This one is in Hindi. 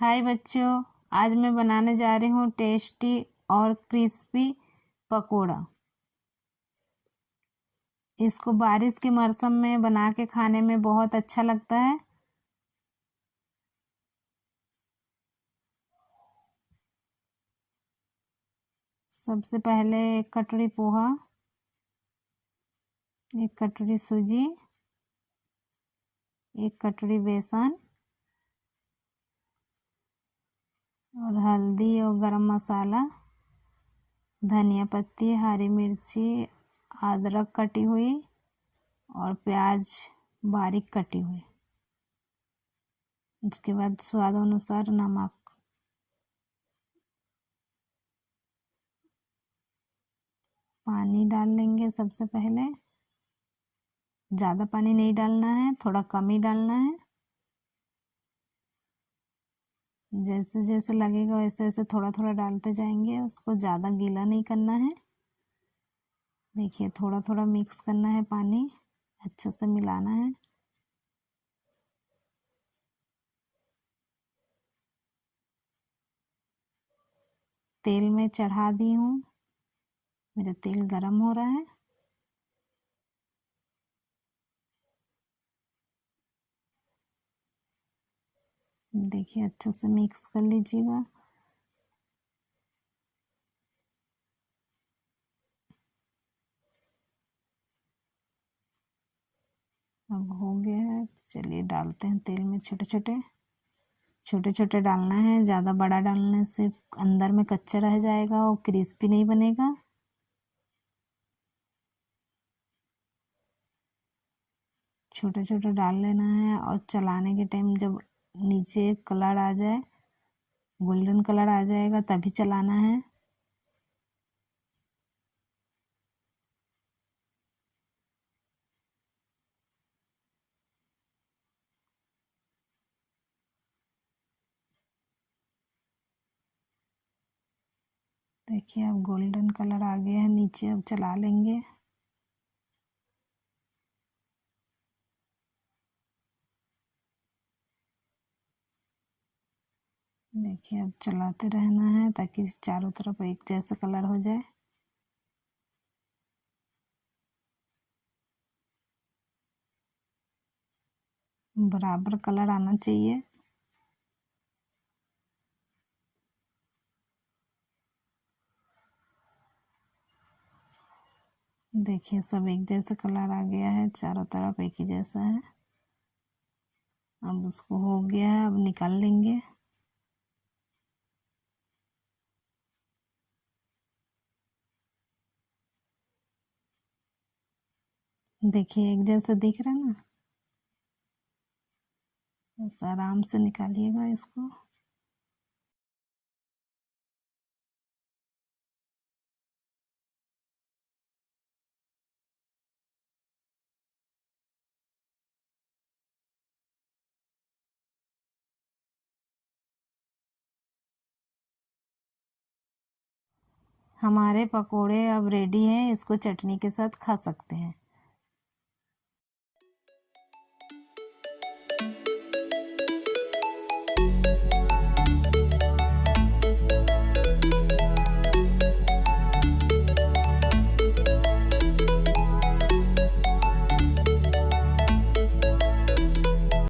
हाय बच्चों, आज मैं बनाने जा रही हूँ टेस्टी और क्रिस्पी पकोड़ा। इसको बारिश के मौसम में बना के खाने में बहुत अच्छा लगता है। सबसे पहले एक कटोरी पोहा, एक कटोरी सूजी, एक कटोरी बेसन और हल्दी और गरम मसाला, धनिया पत्ती, हरी मिर्ची, अदरक कटी हुई और प्याज बारीक कटी हुई। उसके बाद स्वाद अनुसार नमक। पानी डाल लेंगे सबसे पहले। ज़्यादा पानी नहीं डालना है, थोड़ा कम ही डालना है। जैसे जैसे लगेगा वैसे वैसे थोड़ा थोड़ा डालते जाएंगे। उसको ज़्यादा गीला नहीं करना है। देखिए, थोड़ा थोड़ा मिक्स करना है, पानी अच्छे से मिलाना है। तेल में चढ़ा दी हूँ। मेरा तेल गरम हो रहा है। देखिए, अच्छे से मिक्स कर लीजिएगा। अब हो गया है। चलिए डालते हैं तेल में। छोटे छोटे छोटे छोटे डालना है। ज़्यादा बड़ा डालने से अंदर में कच्चा रह जाएगा और क्रिस्पी नहीं बनेगा। छोटे छोटे डाल लेना है और चलाने के टाइम जब नीचे कलर आ जाए, गोल्डन कलर आ जाएगा, तभी चलाना है। देखिए, अब गोल्डन कलर आ गया है नीचे। अब चला लेंगे। देखिए, अब चलाते रहना है ताकि चारों तरफ एक जैसा कलर हो जाए। बराबर कलर आना चाहिए। देखिए, सब एक जैसा कलर आ गया है, चारों तरफ एक ही जैसा है। अब उसको हो गया है, अब निकाल लेंगे। देखिए, एक जैसा दिख रहा है ना। बस आराम से निकालिएगा इसको। हमारे पकोड़े अब रेडी हैं। इसको चटनी के साथ खा सकते हैं।